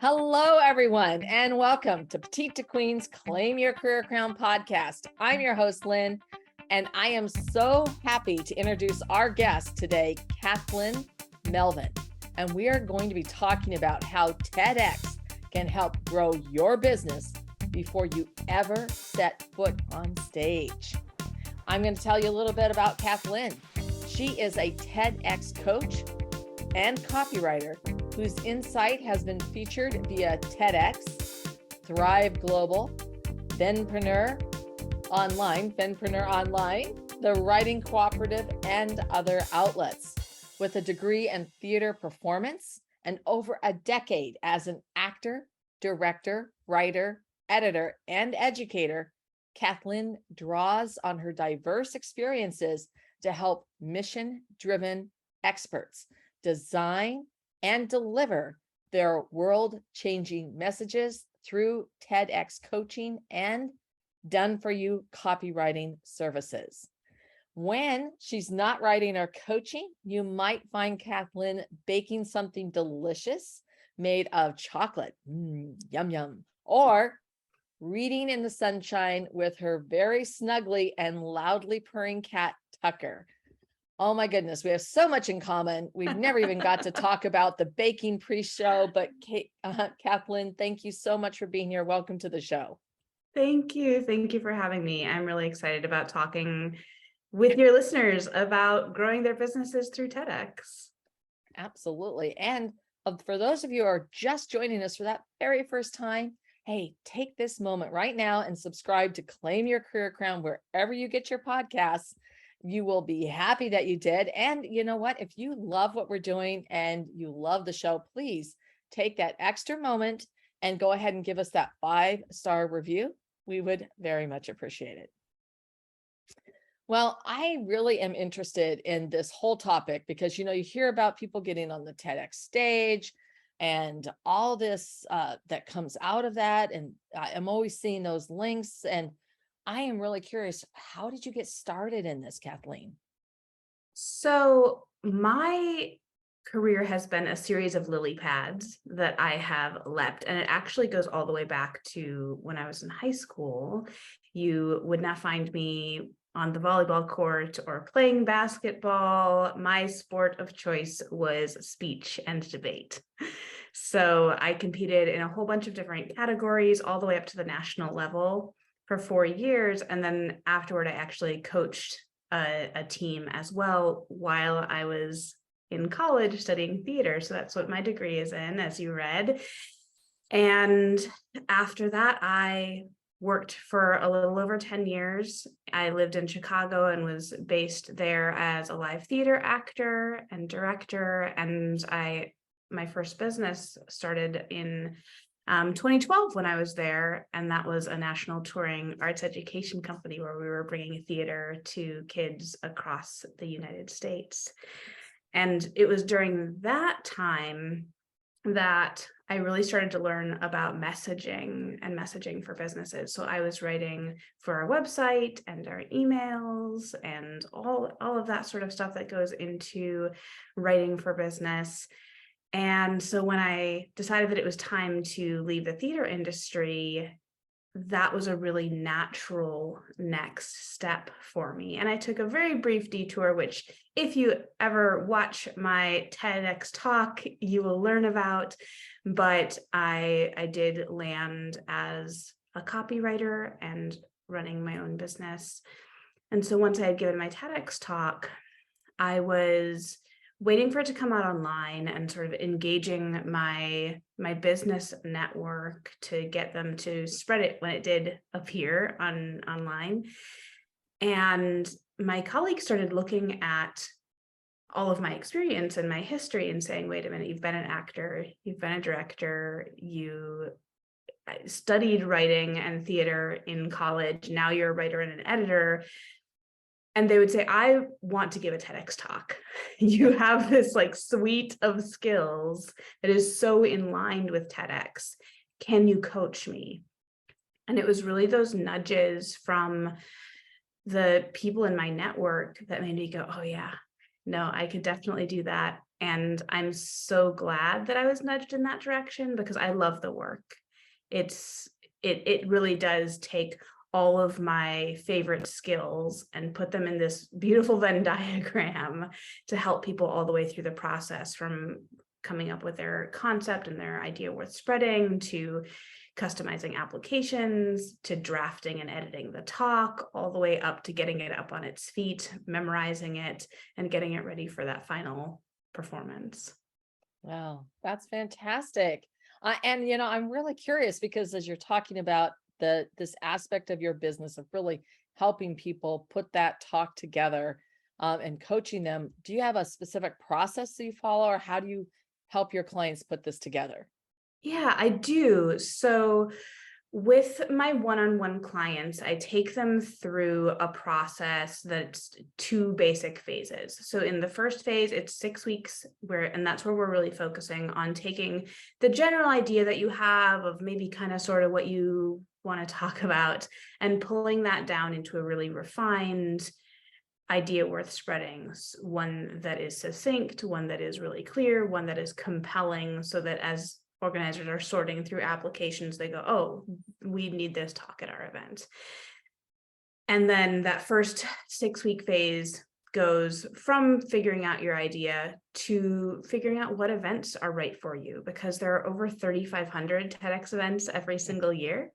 Hello, everyone, and welcome to Petite to Queen's Claim Your Career Crown podcast. I'm your host, Lynn, and I am so happy to introduce our guest today, Cathlyn Melvin. And we are going to be talking about how TEDx can help grow your business before you ever set foot on stage. I'm going to tell you a little bit about Cathlyn. She is a TEDx coach and copywriter whose insight has been featured via TEDx, Thrive Global, Fenpreneur Online, the Writing Cooperative, and other outlets. With a degree in theater performance and over a decade as an actor, director, writer, editor, and educator, Cathlyn draws on her diverse experiences to help mission-driven experts design and deliver their world-changing messages through TEDx coaching and done-for-you copywriting services. When she's not writing or coaching, you might find Cathlyn baking something delicious made of chocolate, yum yum, or reading in the sunshine with her very snuggly and loudly purring cat, Tucker. Oh my goodness, we have so much in common. We've never even got to talk about the baking pre-show, but Cathlyn, thank you so much for being here. Welcome to the show. Thank you. Thank you for having me. I'm really excited about talking with your listeners about growing their businesses through TEDx. Absolutely. And for those of you who are just joining us for that very first time, hey, take this moment right now and subscribe to Claim Your Career Crown wherever you get your podcasts. You will be happy that you did. And you know what? If you love what we're doing and you love the show, please take that extra moment and go ahead and give us that 5-star review. We would very much appreciate it. Well, I really am interested in this whole topic because, you hear about people getting on the TEDx stage and all this that comes out of that. And I'm always seeing those links. And I am really curious, how did you get started in this, Cathlyn? So my career has been a series of lily pads that I have leapt, and it actually goes all the way back to when I was in high school. You would not find me on the volleyball court or playing basketball. My sport of choice was speech and debate. So I competed in a whole bunch of different categories all the way up to the national level for 4 years. And then afterward, I actually coached a team as well while I was in college studying theater. So that's what my degree is in, as you read. And after that, I worked for a little over 10 years. I lived in Chicago and was based there as a live theater actor and director. And my first business started in 2012 when I was there, and that was a national touring arts education company where we were bringing theater to kids across the United States. And it was during that time that I really started to learn about messaging and messaging for businesses. So I was writing for our website and our emails and all of that sort of stuff that goes into writing for business. And so when I decided that it was time to leave the theater industry, that was a really natural next step for me. And I took a very brief detour, which if you ever watch my TEDx talk, you will learn about. But I did land as a copywriter and running my own business. And so once I had given my TEDx talk, I was waiting for it to come out online and sort of engaging my business network to get them to spread it when it did appear online. And my colleagues started looking at all of my experience and my history and saying, wait a minute, you've been an actor, you've been a director, you studied writing and theater in college, now you're a writer and an editor. And they would say, I want to give a TEDx talk. You have this suite of skills that is so in line with TEDx. Can you coach me? And it was really those nudges from the people in my network that made me go, oh yeah, no, I could definitely do that. And I'm so glad that I was nudged in that direction because I love the work. It really does take all of my favorite skills and put them in this beautiful Venn diagram to help people all the way through the process, from coming up with their concept and their idea worth spreading, to customizing applications, to drafting and editing the talk, all the way up to getting it up on its feet, memorizing it, and getting it ready for that final performance. Wow, that's fantastic. And I'm really curious because as you're talking about this aspect of your business of really helping people put that talk together, and coaching them, do you have a specific process that you follow, or how do you help your clients put this together? Yeah, I do. So with my one-on-one clients, I take them through a process that's two basic phases. So in the first phase, it's 6 weeks and that's where we're really focusing on taking the general idea that you have of maybe kind of sort of what you want to talk about and pulling that down into a really refined idea worth spreading, one that is succinct, one that is really clear, one that is compelling, so that as organizers are sorting through applications, they go, oh, we need this talk at our event. And then that first 6-week phase goes from figuring out your idea to figuring out what events are right for you, because there are over 3,500 TEDx events every single year.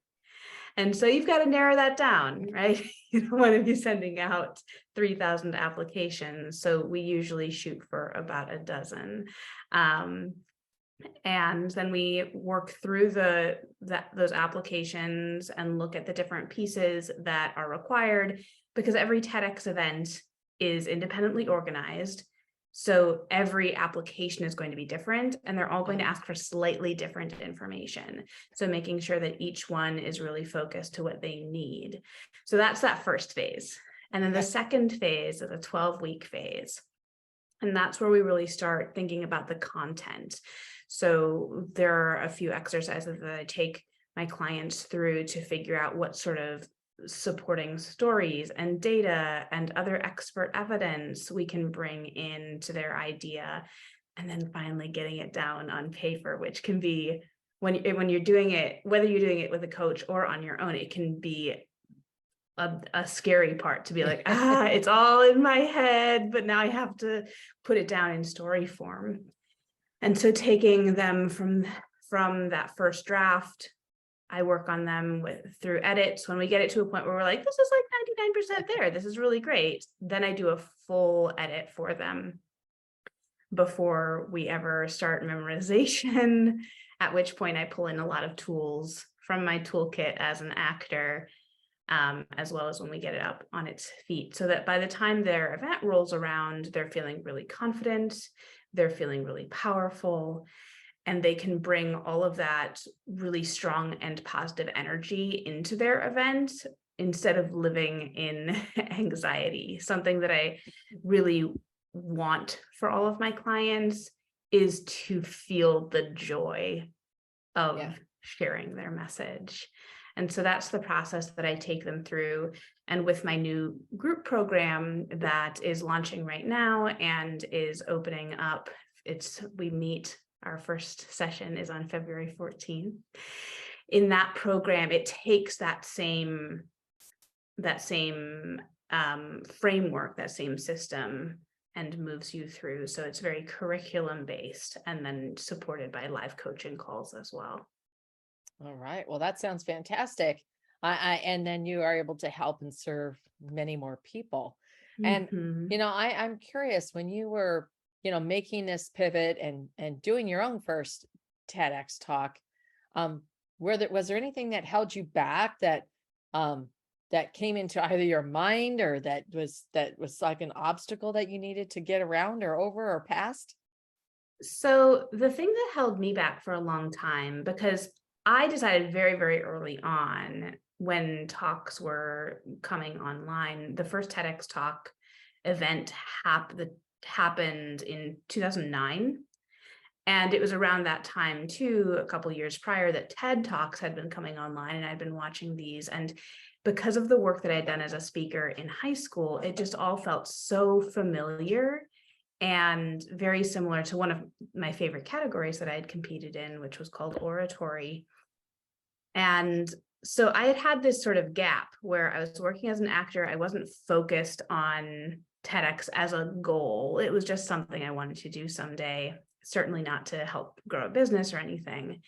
And so you've got to narrow that down, right? You don't want to be sending out 3,000 applications. So we usually shoot for about a dozen. And then we work through those applications and look at the different pieces that are required, because every TEDx event is independently organized. So every application is going to be different, and they're all going to ask for slightly different information. So making sure that each one is really focused to what they need. So that's that first phase. And then the second phase is a 12-week phase. And that's where we really start thinking about the content. So there are a few exercises that I take my clients through to figure out what sort of supporting stories and data and other expert evidence we can bring into their idea, and then finally getting it down on paper, which can be, when you're doing it, whether you're doing it with a coach or on your own, it can be a scary part to be like, it's all in my head, but now I have to put it down in story form. And so taking them from that first draft, I work on them through edits. When we get it to a point where we're like, this is like 99% there, this is really great, then I do a full edit for them before we ever start memorization, at which point I pull in a lot of tools from my toolkit as an actor, as well as when we get it up on its feet, so that by the time their event rolls around, they're feeling really confident, they're feeling really powerful, and they can bring all of that really strong and positive energy into their event instead of living in anxiety. Something that I really want for all of my clients is to feel the joy of sharing their message. And so that's the process that I take them through. And with my new group program that is launching right now and is opening up, we meet, our first session is on February 14th. In that program, it takes that same framework, that same system, and moves you through. So it's very curriculum based, and then supported by live coaching calls as well. All right. Well, that sounds fantastic. And then you are able to help and serve many more people. And, I'm curious, when you were, making this pivot and doing your own first TEDx talk, was there anything that held you back that came into either your mind, or that was like an obstacle that you needed to get around or over or past? So the thing that held me back for a long time, because I decided very, very early on when talks were coming online, the first TEDx talk event happened in 2009. And it was around that time too, a couple of years prior, that TED Talks had been coming online, and I'd been watching these. And because of the work that I'd done as a speaker in high school, it just all felt so familiar and very similar to one of my favorite categories that I had competed in, which was called oratory. And so I had this sort of gap where I was working as an actor. I wasn't focused on TEDx as a goal. It was just something I wanted to do someday, certainly not to help grow a business or anything.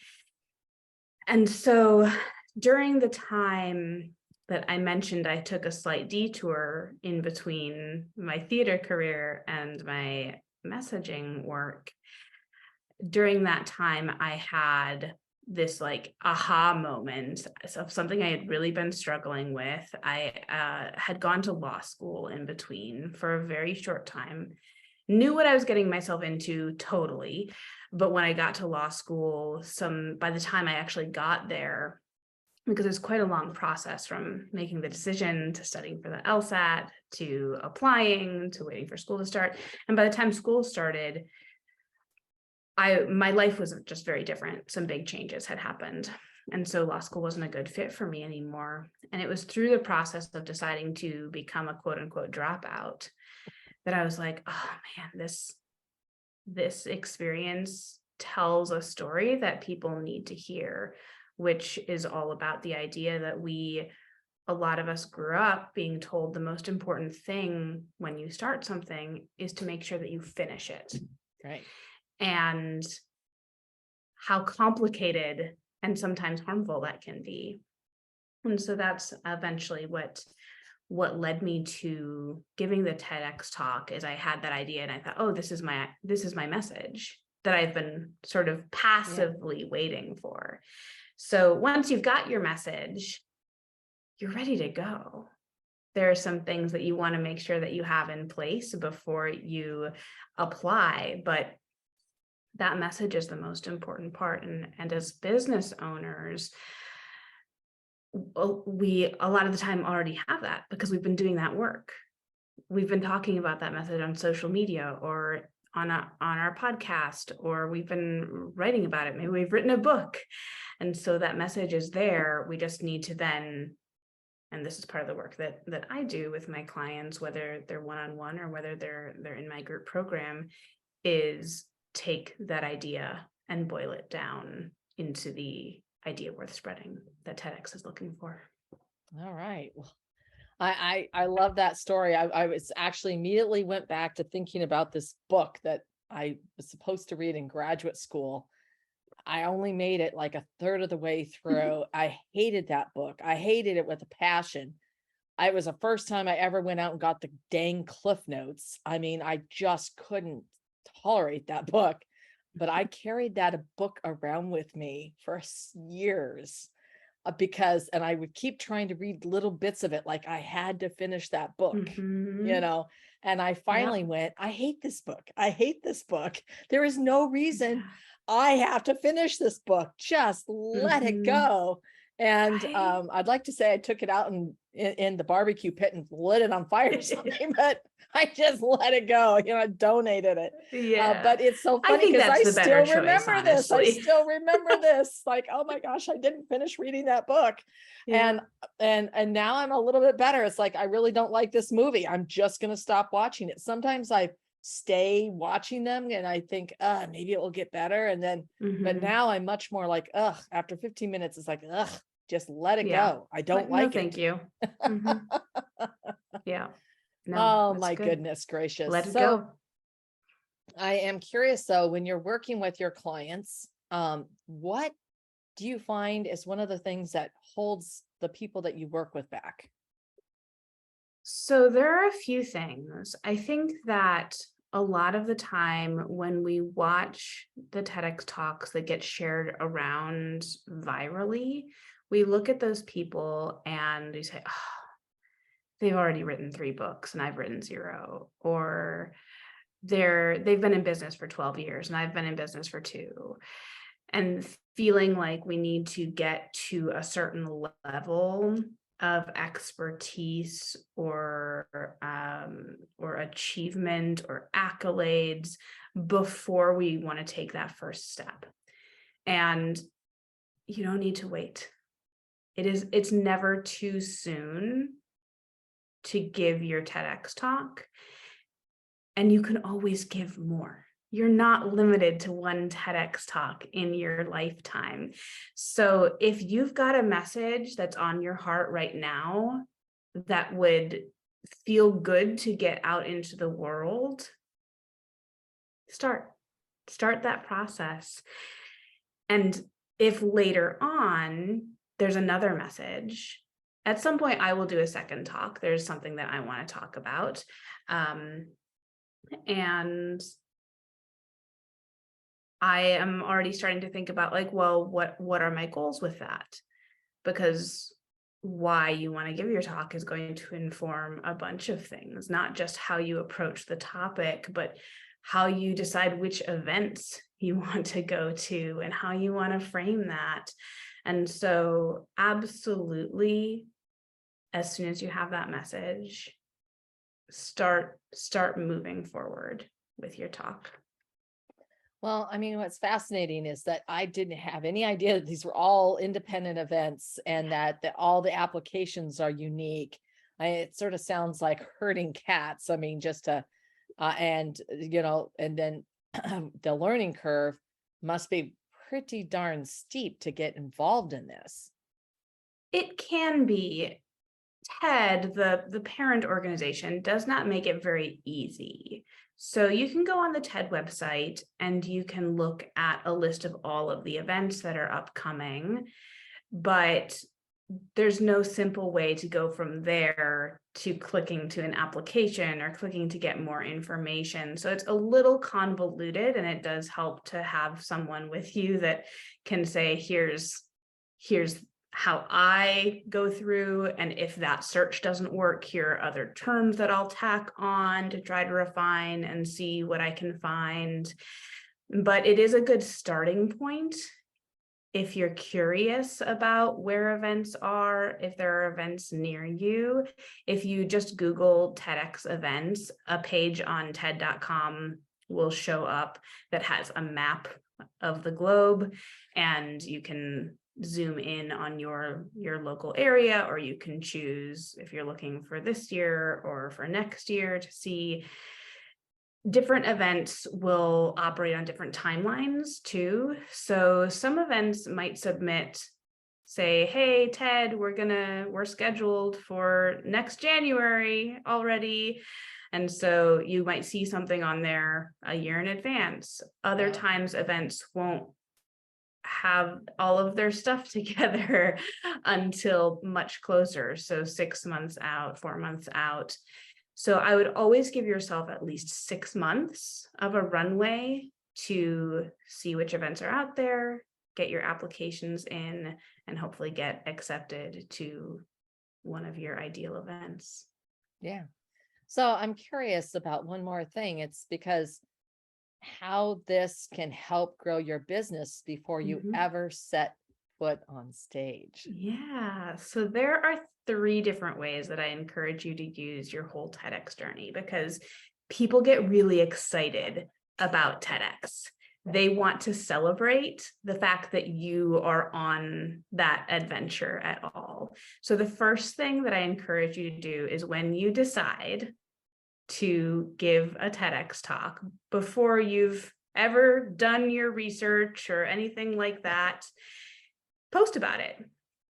And so during the time that I mentioned, I took a slight detour in between my theater career and my messaging work. During that time, I had this like aha moment of something I had really been struggling with. I had gone to law school in between for a very short time, knew what I was getting myself into totally. But when I got to law school, by the time I actually got there, because it's quite a long process from making the decision to studying for the LSAT to applying to waiting for school to start. And by the time school started, my life was just very different. Some big changes had happened. And so law school wasn't a good fit for me anymore. And it was through the process of deciding to become a quote unquote dropout that I was like, oh man, this experience tells a story that people need to hear, which is all about the idea that a lot of us grew up being told the most important thing when you start something is to make sure that you finish it. Right. And how complicated and sometimes harmful that can be. And so that's eventually what led me to giving the TEDx talk. Is I had that idea and I thought, oh, this is my message that I've been sort of passively waiting for. So once you've got your message, you're ready to go. There are some things that you want to make sure that you have in place before you apply, but that message is the most important part. And as business owners, we a lot of the time already have that because we've been doing that work. We've been talking about that message on social media or on our podcast, or we've been writing about it. Maybe we've written a book. And so that message is there. We just need to then, and this is part of the work that I do with my clients, whether they're one-on-one or whether they're in my group program, is take that idea and boil it down into the idea worth spreading that TEDx is looking for. All right. Well, I love that story. I was actually immediately went back to thinking about this book that I was supposed to read in graduate school. I only made it like a third of the way through. I hated that book. I hated it with a passion. It was the first time I ever went out and got the dang Cliff Notes. I mean, I just couldn't tolerate that book, but I carried that book around with me for years because I would keep trying to read little bits of it. Like I had to finish that book, and I finally went, I hate this book. I hate this book. There is no reason I have to finish this book. Just let it go. And I'd like to say I took it out in the barbecue pit and lit it on fire or something, but I just let it go. I donated it. But it's so funny because I still remember this. I still remember this. Like, oh my gosh, I didn't finish reading that book. And now I'm a little bit better. It's like, I really don't like this movie. I'm just going to stop watching it. Sometimes I stay watching them and I think, maybe it will get better. And then, but now I'm much more like, after 15 minutes, it's like, just let it go. I don't like it. Thank you. Yeah. No, oh my goodness gracious. Let it go. I am curious though, when you're working with your clients, what do you find is one of the things that holds the people that you work with back? So there are a few things. I think that a lot of the time when we watch the TEDx talks that get shared around virally, we look at those people and we say, oh, they've already written 3 books and I've written 0, or they've been in business for 12 years and I've been in business for 2, and feeling like we need to get to a certain level of expertise or achievement or accolades before we want to take that first step. And you don't need to wait. It's never too soon to give your TEDx talk. and you can always give more. You're not limited to one TEDx talk in your lifetime. So if you've got a message that's on your heart right now that would feel good to get out into the world, start that process. And if later on there's another message, at some point I will do a second talk. There's something that I want to talk about. And I am already starting to think about like, well, what are my goals with that? Because why you want to give your talk is going to inform a bunch of things, not just how you approach the topic, but how you decide which events you want to go to and how you want to frame that. And so absolutely, as soon as you have that message, start moving forward with your talk. Well, I mean, what's fascinating is that I didn't have any idea that these were all independent events and that all the applications are unique. It sort of sounds like herding cats. I mean, just to, and then the learning curve must be pretty darn steep to get involved in this. It can be. TED, the parent organization, does not make it very easy. So you can go on the TED website and you can look at a list of all of the events that are upcoming, but there's no simple way to go from there to clicking to an application or clicking to get more information. So it's a little convoluted, and it does help to have someone with you that can say, here's how I go through, and if that search doesn't work, here are other terms that I'll tack on to try to refine and see what I can find. But it is a good starting point if you're curious about where events are, if there are events near you. If you just Google TEDx events, a page on TED.com will show up that has a map of the globe, and you can zoom in on your local area, or you can choose if you're looking for this year or for next year to see. Different events will operate on different timelines too. So some events might submit, say, hey, TED, we're scheduled for next January already. And so you might see something on there a year in advance. Other times events won't have all of their stuff together until much closer. So 6 months out, 4 months out. So I would always give yourself at least 6 months of a runway to see which events are out there, get your applications in, and hopefully get accepted to one of your ideal events. Yeah. So I'm curious about one more thing. It's because how this can help grow your business before you ever set foot on stage. Yeah. So there are 3 different ways that I encourage you to use your whole TEDx journey, because people get really excited about TEDx. They want to celebrate the fact that you are on that adventure at all. So the first thing that I encourage you to do is, when you decide to give a TEDx talk, before you've ever done your research or anything like that, post about it.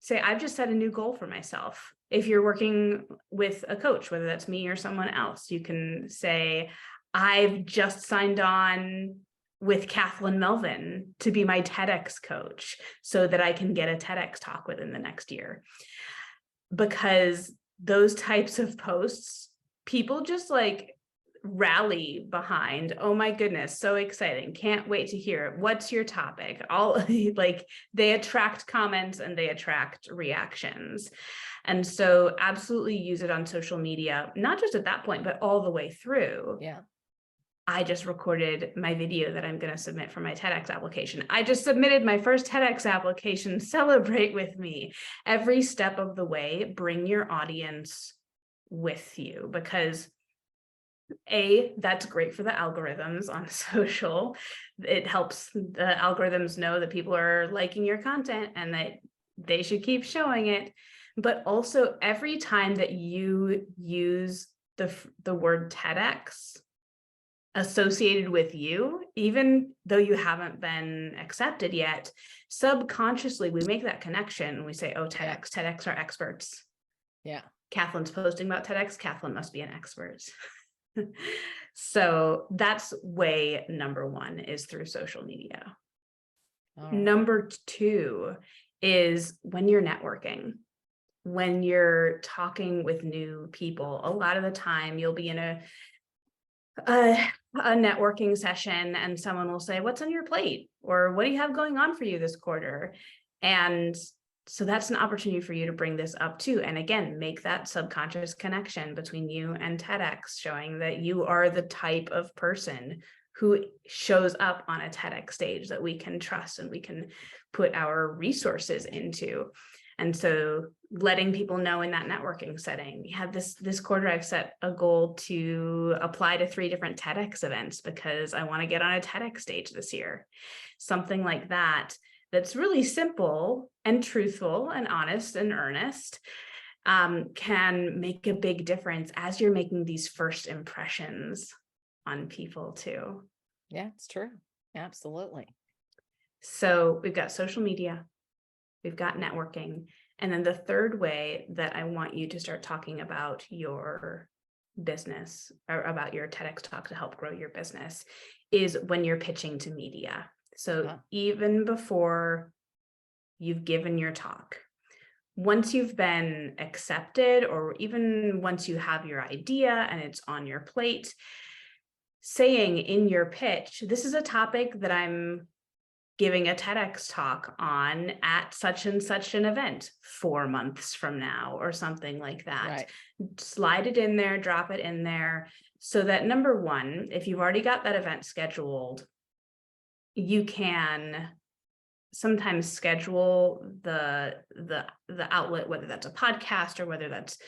Say, I've just set a new goal for myself. If you're working with a coach, whether that's me or someone else, you can say, I've just signed on with Cathlyn Melvin to be my TEDx coach so that I can get a TEDx talk within the next year. Because those types of posts, people just like rally behind. Oh my goodness, so exciting, can't wait to hear it, what's your topic? All like, they attract comments and they attract reactions. And so absolutely use it on social media, not just at that point, but all the way through. Yeah. I just recorded my video that I'm going to submit for my TEDx application. I just submitted my first TEDx application. Celebrate with me. Every step of the way, bring your audience with you, because that's great for the algorithms on social. It helps the algorithms know that people are liking your content and that they should keep showing it. But also, every time that you use the word TEDx, associated with you, even though you haven't been accepted yet. Subconsciously, we make that connection and we say, oh, TEDx are experts. Yeah. Cathlyn's posting about TEDx. Cathlyn must be an expert. So that's way number one, is through social media. All right. Number two is when you're networking, when you're talking with new people. A lot of the time you'll be in a networking session and someone will say, what's on your plate? Or what do you have going on for you this quarter? And so that's an opportunity for you to bring this up too. And again, make that subconscious connection between you and TEDx, showing that you are the type of person who shows up on a TEDx stage that we can trust and we can put our resources into. And so letting people know in that networking setting, yeah, this quarter I've set a goal to apply to 3 different TEDx events because I want to get on a TEDx stage this year. Something like that, that's really simple and truthful and honest and earnest, can make a big difference as you're making these first impressions on people too. Yeah, it's true. Absolutely. So we've got social media, we've got networking. And then the third way that I want you to start talking about your business or about your TEDx talk to help grow your business is when you're pitching to media. So even before you've given your talk, once you've been accepted, or even once you have your idea and it's on your plate, saying in your pitch, this is a topic that I'm giving a TEDx talk on at such and such an event 4 months from now, or something like that. Right. Slide it in there, drop it in there, so that number one, if you've already got that event scheduled, you can sometimes schedule the outlet, whether that's a podcast or whether that's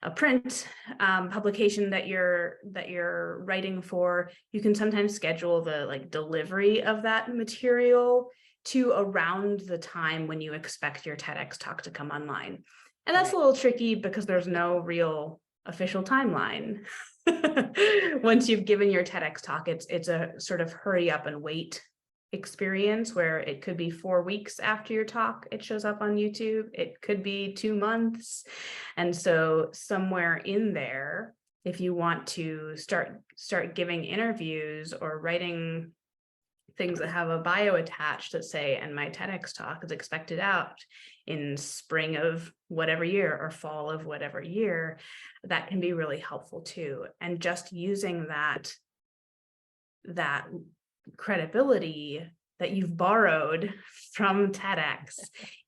a print publication that you're writing for. You can sometimes schedule the delivery of that material to around the time when you expect your TEDx talk to come online. And that's a little tricky because there's no real official timeline. Once you've given your TEDx talk, it's a sort of hurry up and wait experience where it could be 4 weeks after your talk it shows up on YouTube, it could be 2 months. And so somewhere in there, if you want to start giving interviews or writing things that have a bio attached that say, and my TEDx talk is expected out in spring of whatever year or fall of whatever year, that can be really helpful too. And just using that credibility that you've borrowed from TEDx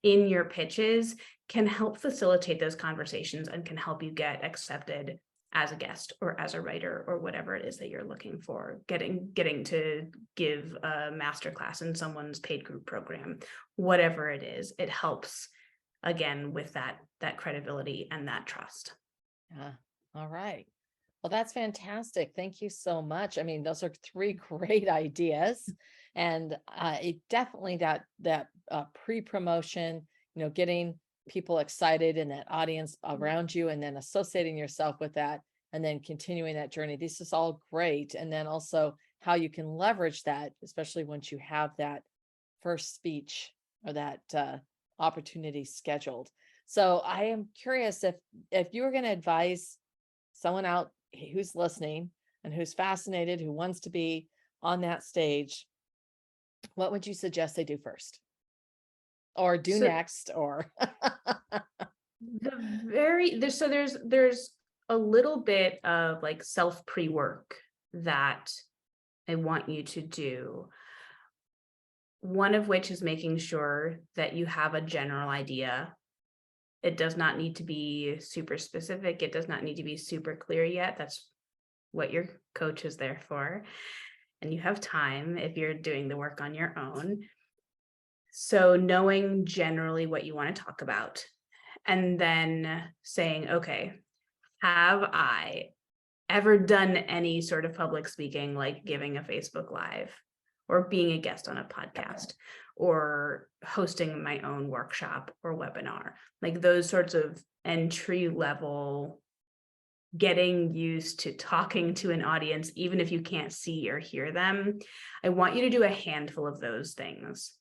in your pitches can help facilitate those conversations and can help you get accepted as a guest or as a writer or whatever it is that you're looking for, getting to give a masterclass in someone's paid group program, whatever it is. It helps again with that credibility and that trust. Yeah. All right. Well, that's fantastic. Thank you so much. I mean, those are 3 great ideas, and it definitely that pre-promotion, getting people excited in that audience around you, and then associating yourself with that, and then continuing that journey. This is all great, and then also how you can leverage that, especially once you have that first speech or that opportunity scheduled. So I am curious if you were going to advise someone out who's listening and who's fascinated, who wants to be on that stage, what would you suggest they do first or do next? Or there's a little bit of self pre-work that I want you to do. One of which is making sure that you have a general idea. It does not need to be super specific. It does not need to be super clear yet. That's what your coach is there for. And you have time if you're doing the work on your own. So knowing generally what you want to talk about, and then saying, okay, have I ever done any sort of public speaking, like giving a Facebook Live or being a guest on a podcast or hosting my own workshop or webinar, like those sorts of entry level getting used to talking to an audience, even if you can't see or hear them, I want you to do a handful of those things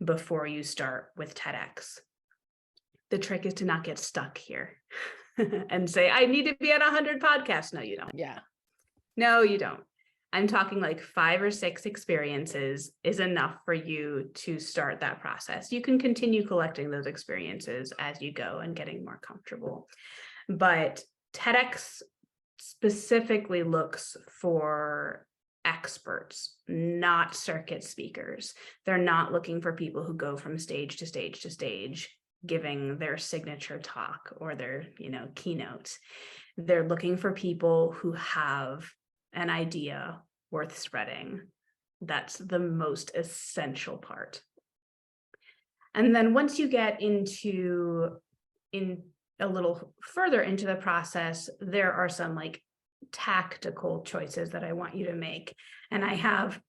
before you start with TEDx. The trick is to not get stuck here and say, I need to be at 100 podcasts. No, you don't. Yeah. No, you don't. I'm talking like 5 or 6 experiences is enough for you to start that process. You can continue collecting those experiences as you go and getting more comfortable. But TEDx specifically looks for experts, not circuit speakers. They're not looking for people who go from stage to stage to stage, giving their signature talk or their, keynote. They're looking for people who have an idea worth spreading. That's the most essential part. And then once you get in a little further into the process, there are some like tactical choices that I want you to make. And I have,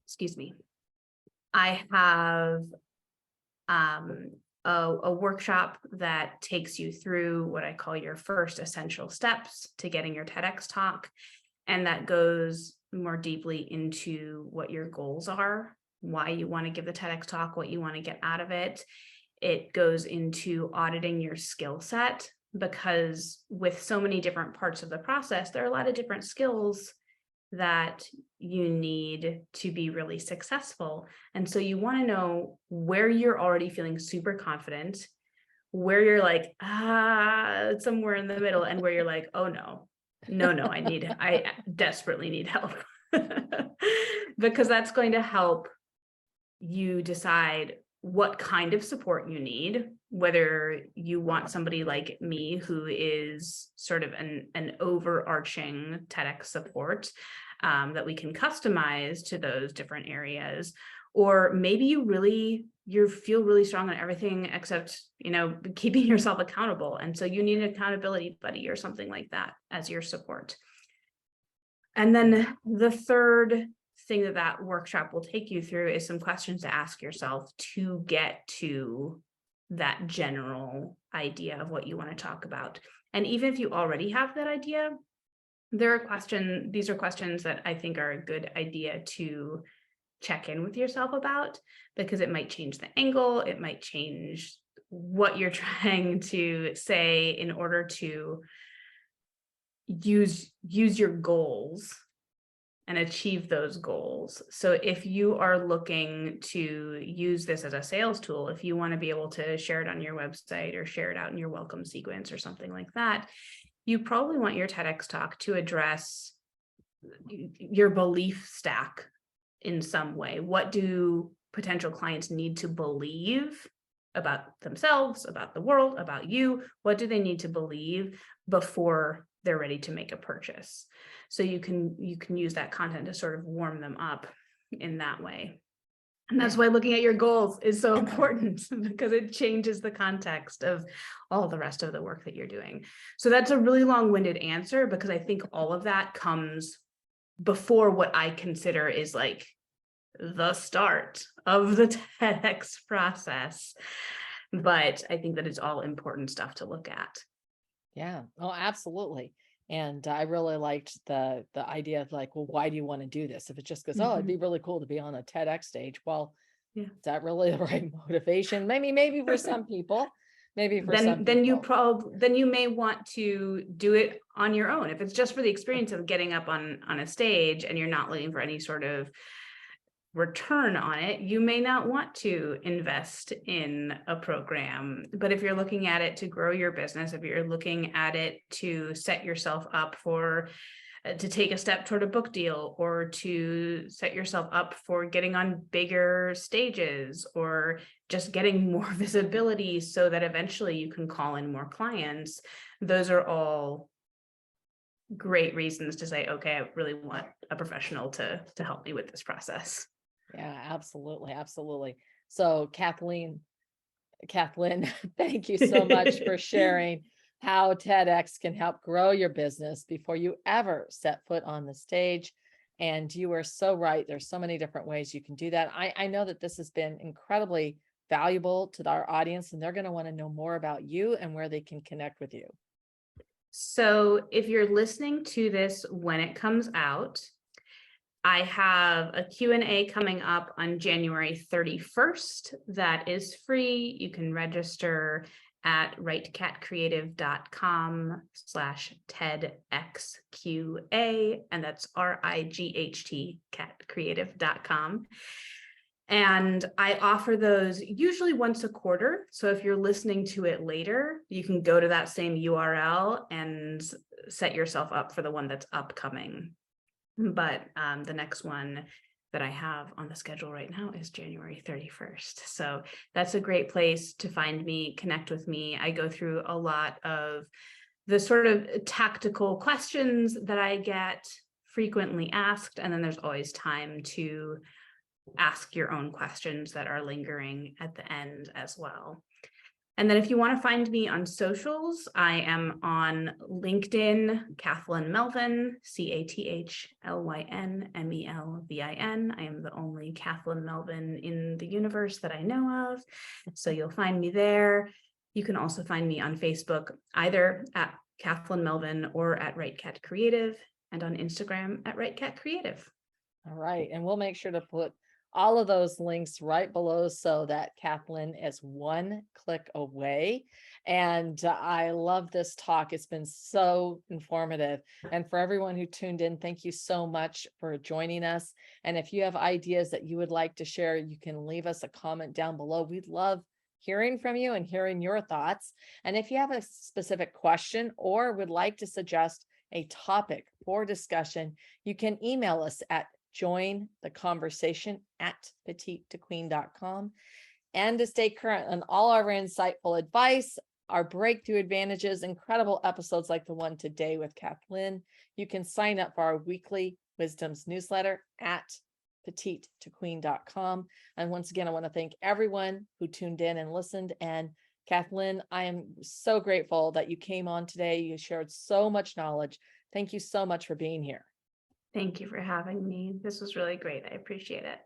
excuse me, I have a workshop that takes you through what I call your first essential steps to getting your TEDx talk. And that goes more deeply into what your goals are, why you want to give the TEDx talk, what you want to get out of it. It goes into auditing your skill set, because with so many different parts of the process, there are a lot of different skills that you need to be really successful. And so you want to know where you're already feeling super confident, where you're like, somewhere in the middle, and where you're like, oh no, I desperately need help. Because that's going to help you decide what kind of support you need, whether you want somebody like me who is sort of an overarching TEDx support that we can customize to those different areas, or maybe you feel really strong on everything except keeping yourself accountable, and so you need an accountability buddy or something like that as your support. And then the third thing that workshop will take you through is some questions to ask yourself to get to that general idea of what you want to talk about. And even if you already have that idea, these are questions that I think are a good idea to check in with yourself about, because it might change the angle, it might change what you're trying to say in order to use your goals and achieve those goals. So if you are looking to use this as a sales tool, if you want to be able to share it on your website or share it out in your welcome sequence or something like that, you probably want your TEDx talk to address your belief stack in some way. What do potential clients need to believe about themselves, about the world, about you? What do they need to believe before they're ready to make a purchase? So you can use that content to sort of warm them up in that way. And that's why looking at your goals is so important, because it changes the context of all the rest of the work that you're doing. So that's a really long-winded answer, because I think all of that comes before what I consider is like the start of the TEDx process. But I think that it's all important stuff to look at. Yeah. Oh, absolutely. And I really liked the idea of like, well, why do you want to do this? If it just goes, oh, it'd be really cool to be on a TEDx stage. Well, is that really the right motivation? Maybe for some people, then you may want to do it on your own. If it's just for the experience of getting up on a stage and you're not looking for any sort of return on it, you may not want to invest in a program. But if you're looking at it to grow your business, if you're looking at it to set yourself up to take a step toward a book deal, or to set yourself up for getting on bigger stages, or just getting more visibility so that eventually you can call in more clients, those are all great reasons to say, okay, I really want a professional to help me with this process. Yeah, absolutely. Absolutely. So Cathlyn, thank you so much for sharing how TEDx can help grow your business before you ever set foot on the stage. And you are so right. There's so many different ways you can do that. I know that this has been incredibly valuable to our audience, and they're going to want to know more about you and where they can connect with you. So if you're listening to this when it comes out, I have a Q&A coming up on January 31st that is free. You can register at rightcatcreative.com/TEDxQA, and that's RIGHT catcreative.com. And I offer those usually once a quarter. So if you're listening to it later, you can go to that same URL and set yourself up for the one that's upcoming. But the next one that I have on the schedule right now is January 31st. So that's a great place to find me, connect with me. I go through a lot of the sort of tactical questions that I get frequently asked. And then there's always time to ask your own questions that are lingering at the end as well. And then if you want to find me on socials, I am on LinkedIn, Cathlyn Melvin, CATHLYNMELVIN. I am the only Cathlyn Melvin in the universe that I know of. So you'll find me there. You can also find me on Facebook, either at Cathlyn Melvin or at Right Cat Creative, and on Instagram at Right Cat Creative. All right. And we'll make sure to put all of those links right below so that Cathlyn is one click away. And I love this talk. It's been so informative. And for everyone who tuned in, thank you so much for joining us. And if you have ideas that you would like to share, you can leave us a comment down below. We'd love hearing from you and hearing your thoughts. And if you have a specific question or would like to suggest a topic for discussion, you can email us at jointheconversation@petitetoqueen.com. And to stay current on all our insightful advice, our breakthrough advantages, incredible episodes like the one today with Cathlyn, you can sign up for our weekly wisdoms newsletter at petitetoqueen.com. And once again, I want to thank everyone who tuned in and listened. And Cathlyn, I am so grateful that you came on today. You shared so much knowledge. Thank you so much for being here. Thank you for having me. This was really great. I appreciate it.